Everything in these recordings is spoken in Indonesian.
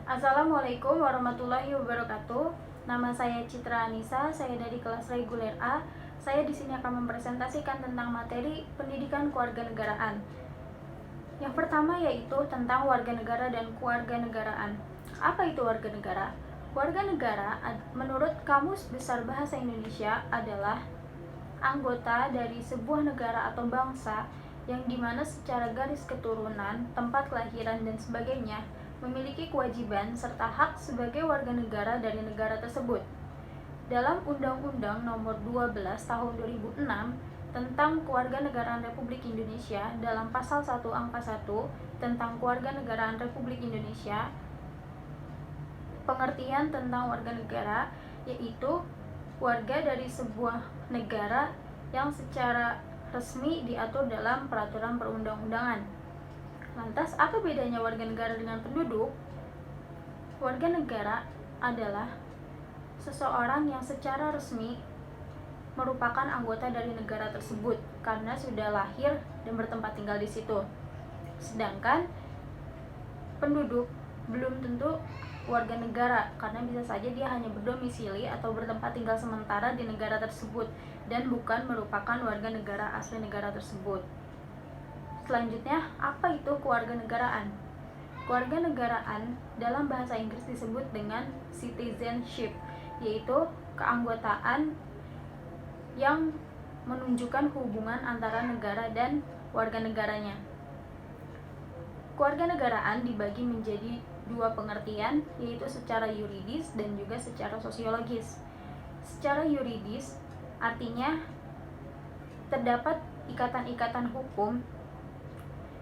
Assalamualaikum warahmatullahi wabarakatuh. Nama saya Citra Anissa, saya dari kelas reguler A. Saya di sini akan mempresentasikan tentang materi pendidikan kewarganegaraan. Yang pertama yaitu tentang warga negara dan kewarganegaraan. Apa itu warga negara? Warga negara menurut Kamus Besar Bahasa Indonesia adalah anggota dari sebuah negara atau bangsa yang dimana secara garis keturunan, tempat kelahiran, dan sebagainya memiliki kewajiban serta hak sebagai warga negara dari negara tersebut. Dalam Undang-Undang Nomor 12 Tahun 2006 tentang Kewarganegaraan Republik Indonesia, dalam Pasal 1 Angka 1 tentang Kewarganegaraan Republik Indonesia, pengertian tentang warga negara yaitu warga dari sebuah negara yang secara resmi diatur dalam peraturan perundang-undangan. Lantas, apa bedanya warga negara dengan penduduk? Warga negara adalah seseorang yang secara resmi merupakan anggota dari negara tersebut karena sudah lahir dan bertempat tinggal di situ. Sedangkan penduduk belum tentu warga negara karena bisa saja dia hanya berdomisili atau bertempat tinggal sementara di negara tersebut dan bukan merupakan warga negara asli negara tersebut. Selanjutnya, apa itu kewarganegaraan? Kewarganegaraan dalam bahasa Inggris disebut dengan citizenship, yaitu keanggotaan yang menunjukkan hubungan antara negara dan warga negaranya. Kewarganegaraan dibagi menjadi dua pengertian, yaitu secara yuridis dan juga secara sosiologis. Secara yuridis artinya terdapat ikatan-ikatan hukum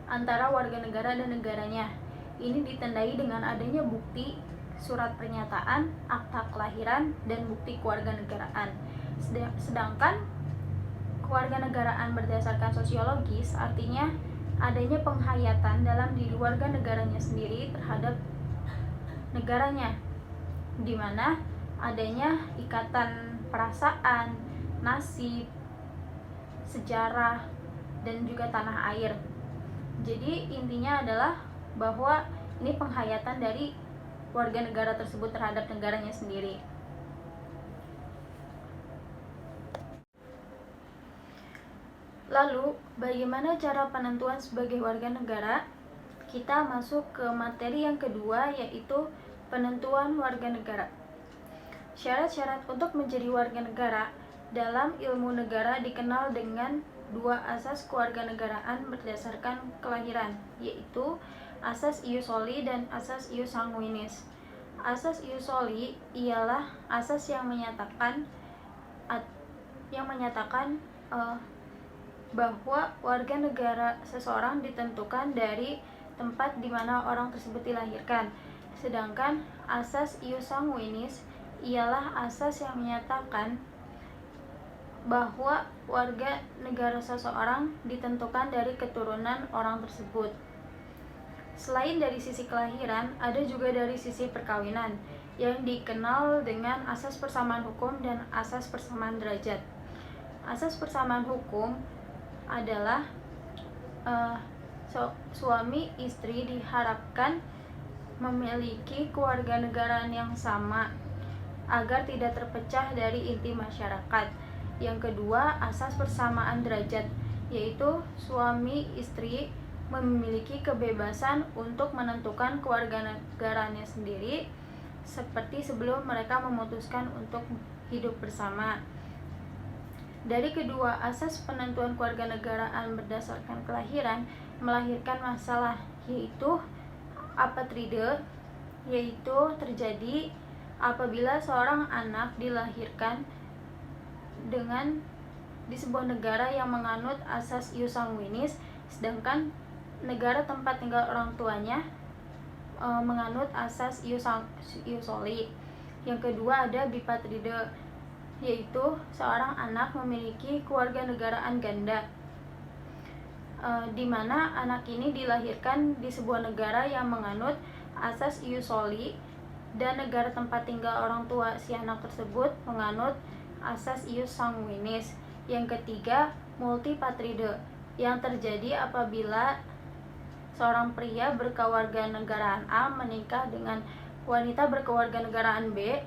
antara warga negara dan negaranya. Ini ditandai dengan adanya bukti, surat pernyataan, akta kelahiran, dan bukti kewarganegaraan. Sedangkan kewarganegaraan berdasarkan sosiologis artinya adanya penghayatan dalam diri warga negaranya sendiri terhadap negaranya, di mana adanya ikatan perasaan, nasib, sejarah, dan juga tanah air. Jadi intinya adalah bahwa ini penghayatan dari warga negara tersebut terhadap negaranya sendiri. Lalu, bagaimana cara penentuan sebagai warga negara? Kita masuk ke materi yang kedua, yaitu penentuan warga negara. Syarat-syarat untuk menjadi warga negara dalam ilmu negara dikenal dengan dua asas kewarganegaraan berdasarkan kelahiran, yaitu asas ius soli dan asas ius sanguinis. Asas ius soli ialah asas yang menyatakan bahwa warga negara seseorang ditentukan dari tempat di mana orang tersebut dilahirkan. Sedangkan asas ius sanguinis ialah asas yang menyatakan bahwa warga negara seseorang ditentukan dari keturunan orang tersebut. Selain dari sisi kelahiran, ada juga dari sisi perkawinan yang dikenal dengan asas persamaan hukum dan asas persamaan derajat. Asas persamaan hukum adalah suami istri diharapkan memiliki kewarganegaraan yang sama agar tidak terpecah dari inti masyarakat. Yang kedua, asas persamaan derajat, yaitu suami istri memiliki kebebasan untuk menentukan kewarganegaraannya sendiri seperti sebelum mereka memutuskan untuk hidup bersama. Dari kedua asas penentuan kewarganegaraan berdasarkan kelahiran melahirkan masalah, yaitu apatride, yaitu terjadi apabila seorang anak dilahirkan di sebuah negara yang menganut asas ius sanguinis, sedangkan negara tempat tinggal orang tuanya menganut asas ius soli. Yang kedua ada bipatride, yaitu seorang anak memiliki kewarganegaraan ganda, di mana anak ini dilahirkan di sebuah negara yang menganut asas ius soli dan negara tempat tinggal orang tua si anak tersebut menganut asas ius sanguinis. Yang ketiga, multipatride, yang terjadi apabila seorang pria berkewarganegaraan A menikah dengan wanita berkewarganegaraan B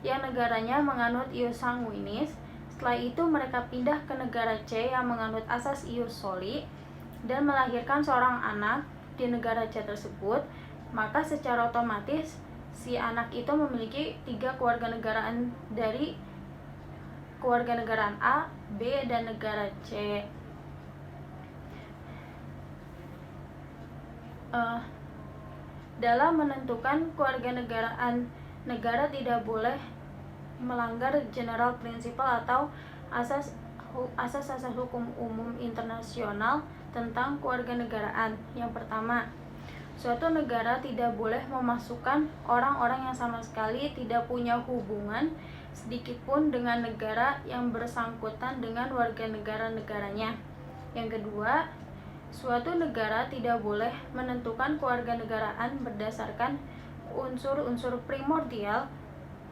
yang negaranya menganut ius sanguinis. Setelah itu mereka pindah ke negara C yang menganut asas ius soli dan melahirkan seorang anak di negara C tersebut, maka secara otomatis si anak itu memiliki 3 kewarganegaraan dari kewarganegaraan A, B, dan negara C. Dalam menentukan kewarganegaraan, negara tidak boleh melanggar general principle atau asas-asas hukum umum internasional tentang kewarganegaraan. Yang pertama, suatu negara tidak boleh memasukkan orang-orang yang sama sekali tidak punya hubungan sedikitpun dengan negara yang bersangkutan dengan warga negara-negaranya. Yang kedua, suatu negara tidak boleh menentukan kewarganegaraan berdasarkan unsur-unsur primordial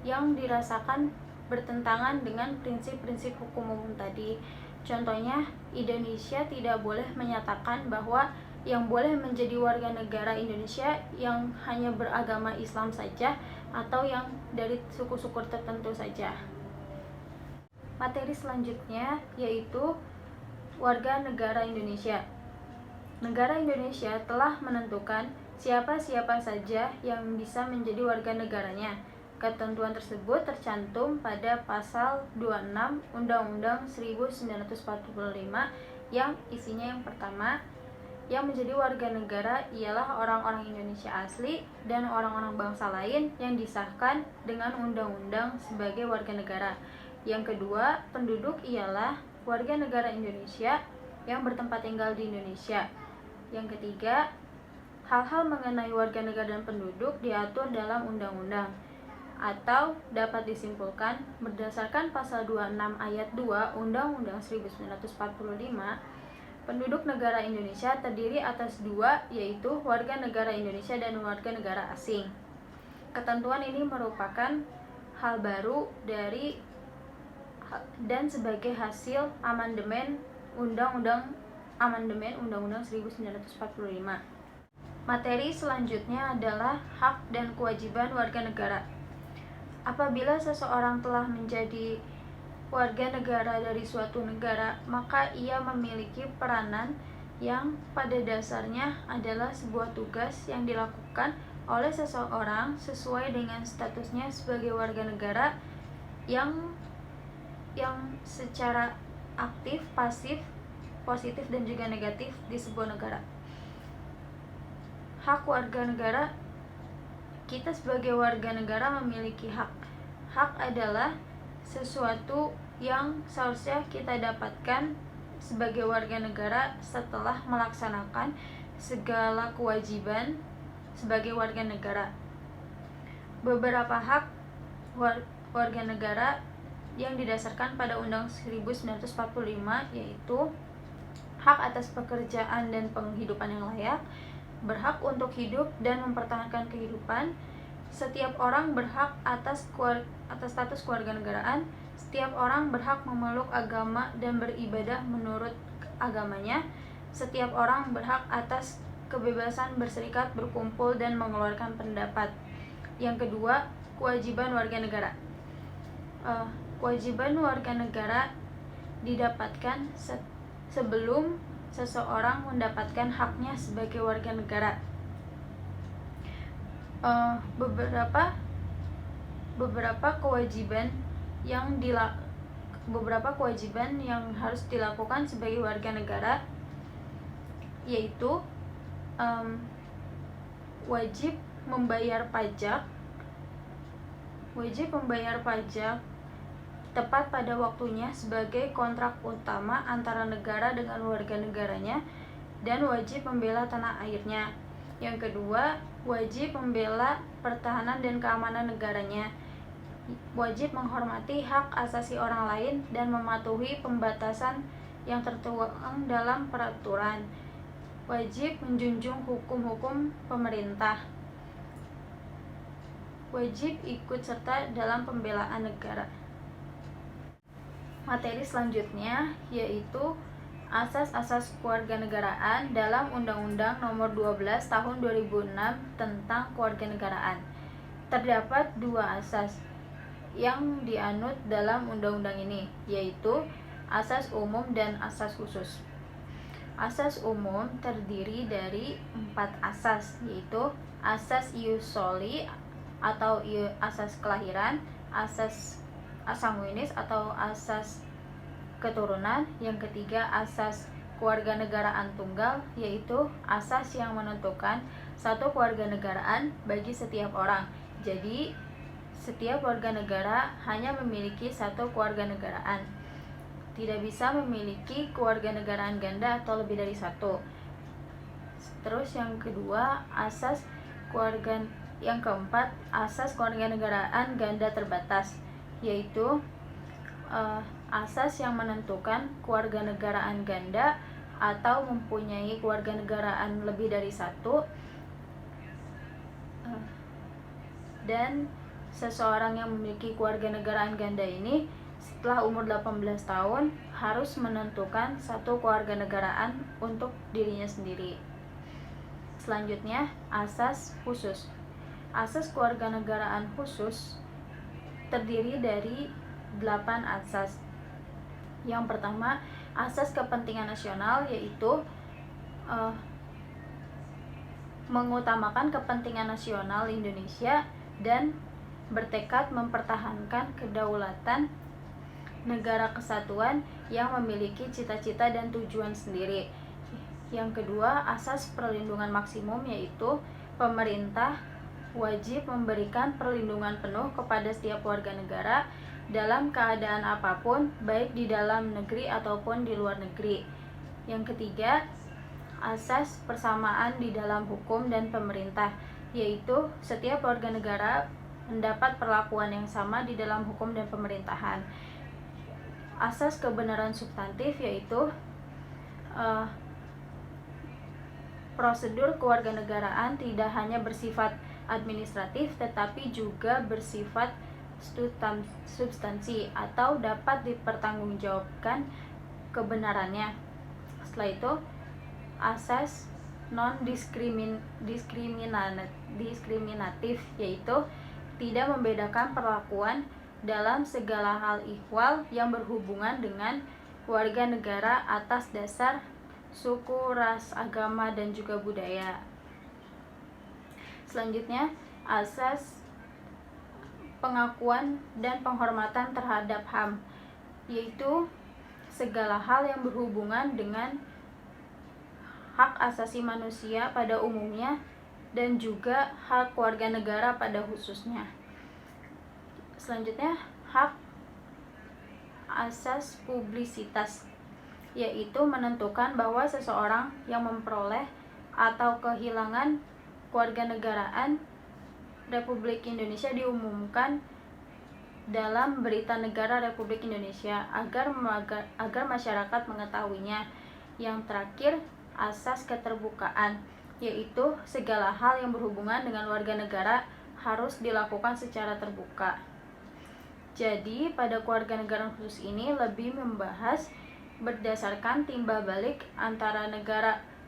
yang dirasakan bertentangan dengan prinsip-prinsip hukum umum tadi. Contohnya, Indonesia tidak boleh menyatakan bahwa yang boleh menjadi warga negara Indonesia yang hanya beragama Islam saja atau yang dari suku-suku tertentu saja. Materi selanjutnya yaitu warga negara Indonesia. Negara Indonesia telah menentukan siapa-siapa saja yang bisa menjadi warga negaranya. Ketentuan tersebut tercantum pada pasal 26 Undang-Undang 1945 yang isinya yang pertama, yang menjadi warga negara ialah orang-orang Indonesia asli dan orang-orang bangsa lain yang disahkan dengan undang-undang sebagai warga negara. Yang kedua, penduduk ialah warga negara Indonesia yang bertempat tinggal di Indonesia. Yang ketiga, hal-hal mengenai warga negara dan penduduk diatur dalam undang-undang atau dapat disimpulkan berdasarkan pasal 26 ayat 2 Undang-Undang 1945, penduduk negara Indonesia terdiri atas 2, yaitu warga negara Indonesia dan warga negara asing. Ketentuan ini merupakan hal baru dan sebagai hasil amandemen Undang-Undang 1945. Materi selanjutnya adalah hak dan kewajiban warga negara. Apabila seseorang telah menjadi warga negara dari suatu negara, maka ia memiliki peranan yang pada dasarnya adalah sebuah tugas yang dilakukan oleh seseorang sesuai dengan statusnya sebagai warga negara yang secara aktif, pasif, positif, dan juga negatif di sebuah negara. Hak warga negara, kita sebagai warga negara memiliki hak. Hak adalah sesuatu yang seharusnya kita dapatkan sebagai warga negara setelah melaksanakan segala kewajiban sebagai warga negara. Beberapa hak warga negara yang didasarkan pada Undang 1945 yaitu hak atas pekerjaan dan penghidupan yang layak, berhak untuk hidup dan mempertahankan kehidupan. Setiap orang berhak atas status kewarganegaraan. Setiap orang berhak memeluk agama dan beribadah menurut agamanya. Setiap orang berhak atas kebebasan berserikat, berkumpul, dan mengeluarkan pendapat. Yang kedua, kewajiban warga negara. Kewajiban warga negara didapatkan sebelum seseorang mendapatkan haknya sebagai warga negara. Beberapa kewajiban yang harus dilakukan sebagai warga negara yaitu wajib membayar pajak tepat pada waktunya sebagai kontrak utama antara negara dengan warga negaranya, dan wajib membela tanah airnya. Yang kedua, wajib membela pertahanan dan keamanan negaranya. Wajib menghormati hak asasi orang lain dan mematuhi pembatasan yang tertuang dalam peraturan. Wajib menjunjung hukum-hukum pemerintah. Wajib ikut serta dalam pembelaan negara. Materi selanjutnya yaitu asas-asas kewarganegaraan dalam Undang-Undang Nomor 12 Tahun 2006 tentang Kewarganegaraan. Terdapat dua asas yang dianut dalam undang-undang ini, yaitu asas umum dan asas khusus. Asas umum terdiri dari 4 asas, yaitu asas ius soli atau asas kelahiran, asas sanguinis atau asas keturunan. Yang ketiga, asas kewarganegaraan tunggal, yaitu asas yang menentukan satu kewarganegaraan bagi setiap orang. Jadi, setiap warga negara hanya memiliki satu kewarganegaraan. Tidak bisa memiliki kewarganegaraan ganda atau lebih dari satu. Terus yang kedua, yang keempat, asas kewarganegaraan ganda terbatas, yaitu asas yang menentukan kewarganegaraan ganda atau mempunyai kewarganegaraan lebih dari satu, dan seseorang yang memiliki kewarganegaraan ganda ini setelah umur 18 tahun harus menentukan satu kewarganegaraan untuk dirinya sendiri. Selanjutnya, asas khusus. Asas kewarganegaraan khusus terdiri dari 8 asas. Yang pertama, asas kepentingan nasional, yaitu mengutamakan kepentingan nasional Indonesia dan bertekad mempertahankan kedaulatan negara kesatuan yang memiliki cita-cita dan tujuan sendiri. Yang kedua, asas perlindungan maksimum, yaitu pemerintah wajib memberikan perlindungan penuh kepada setiap warga negara dalam keadaan apapun, baik di dalam negeri ataupun di luar negeri. Yang ketiga, asas persamaan di dalam hukum dan pemerintah, yaitu setiap warga negara mendapat perlakuan yang sama di dalam hukum dan pemerintahan. Asas kebenaran substantif, yaitu prosedur kewarganegaraan tidak hanya bersifat administratif tetapi juga bersifat substansi atau dapat dipertanggungjawabkan kebenarannya. Setelah itu, asas non diskriminatif, yaitu tidak membedakan perlakuan dalam segala hal ihwal yang berhubungan dengan warga negara atas dasar suku, ras, agama, dan juga budaya. Selanjutnya, asas pengakuan dan penghormatan terhadap HAM, yaitu segala hal yang berhubungan dengan hak asasi manusia pada umumnya dan juga hak warga negara pada khususnya. Selanjutnya, hak asas publisitas, yaitu menentukan bahwa seseorang yang memperoleh atau kehilangan kewarganegaraan Republik Indonesia diumumkan dalam berita negara Republik Indonesia agar masyarakat mengetahuinya. Yang terakhir, asas keterbukaan, yaitu segala hal yang berhubungan dengan warga negara harus dilakukan secara terbuka. Jadi, pada kewarganegaraan khusus ini lebih membahas berdasarkan timbal balik antara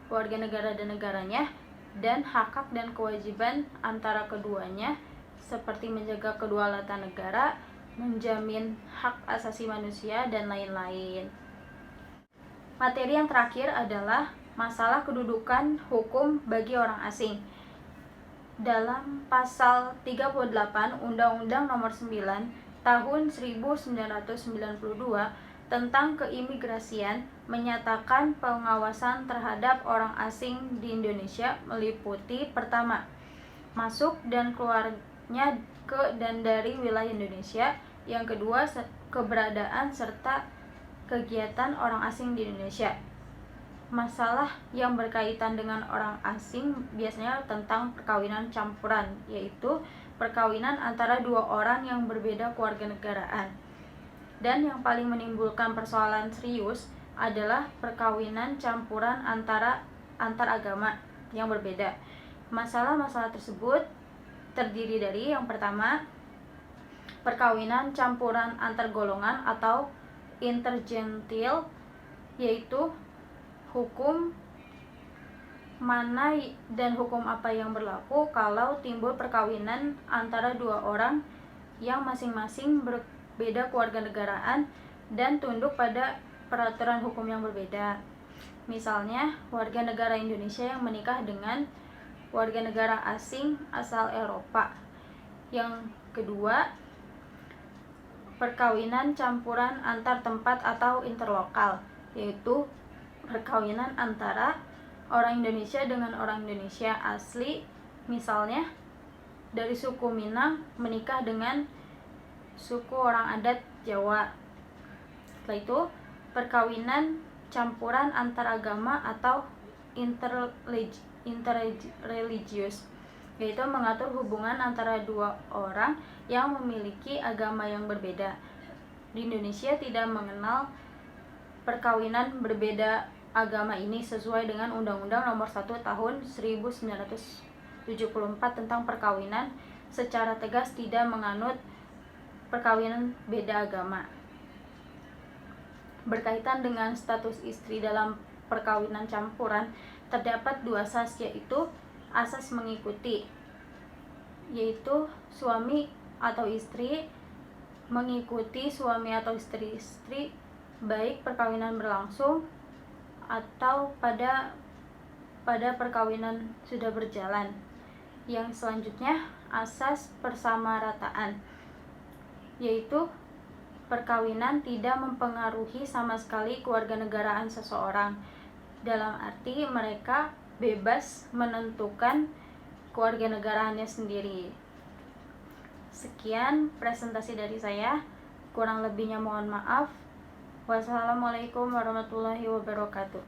warga negara dan negaranya, dan hak-hak dan kewajiban antara keduanya, seperti menjaga kedaulatan negara, menjamin hak asasi manusia, dan lain-lain. Materi yang terakhir adalah masalah kedudukan hukum bagi orang asing. Dalam pasal 38 Undang-Undang Nomor 9 Tahun 1992 tentang keimigrasian menyatakan pengawasan terhadap orang asing di Indonesia meliputi: pertama, masuk dan keluarnya ke dan dari wilayah Indonesia; yang kedua, keberadaan serta kegiatan orang asing di Indonesia. Masalah yang berkaitan dengan orang asing biasanya tentang perkawinan campuran, yaitu perkawinan antara dua orang yang berbeda kewarganegaraan. Dan yang paling menimbulkan persoalan serius adalah perkawinan campuran antar agama yang berbeda. Masalah-masalah tersebut terdiri dari: yang pertama, perkawinan campuran antar golongan atau intergentil, yaitu hukum mana dan hukum apa yang berlaku kalau timbul perkawinan antara dua orang yang masing-masing berbeda kewarganegaraan dan tunduk pada peraturan hukum yang berbeda. Misalnya, warga negara Indonesia yang menikah dengan warga negara asing asal Eropa. Yang kedua, perkawinan campuran antar tempat atau interlokal, yaitu perkawinan antara orang Indonesia dengan orang Indonesia asli, misalnya dari suku Minang menikah dengan suku orang adat Jawa. Setelah itu, perkawinan campuran antar agama atau interreligious, yaitu mengatur hubungan antara dua orang yang memiliki agama yang berbeda. Di Indonesia tidak mengenal perkawinan berbeda agama ini sesuai dengan Undang-Undang Nomor 1 Tahun 1974 tentang perkawinan, secara tegas tidak menganut perkawinan beda agama. Berkaitan dengan status istri dalam perkawinan campuran, terdapat dua asas, yaitu asas mengikuti, yaitu suami atau istri mengikuti suami atau istri baik perkawinan berlangsung atau pada perkawinan sudah berjalan. Yang selanjutnya, asas persamarataan, yaitu perkawinan tidak mempengaruhi sama sekali kewarganegaraan seseorang, dalam arti mereka bebas menentukan kewarganegaraannya sendiri. Sekian presentasi dari saya, kurang lebihnya mohon maaf. Wassalamualaikum warahmatullahi wabarakatuh.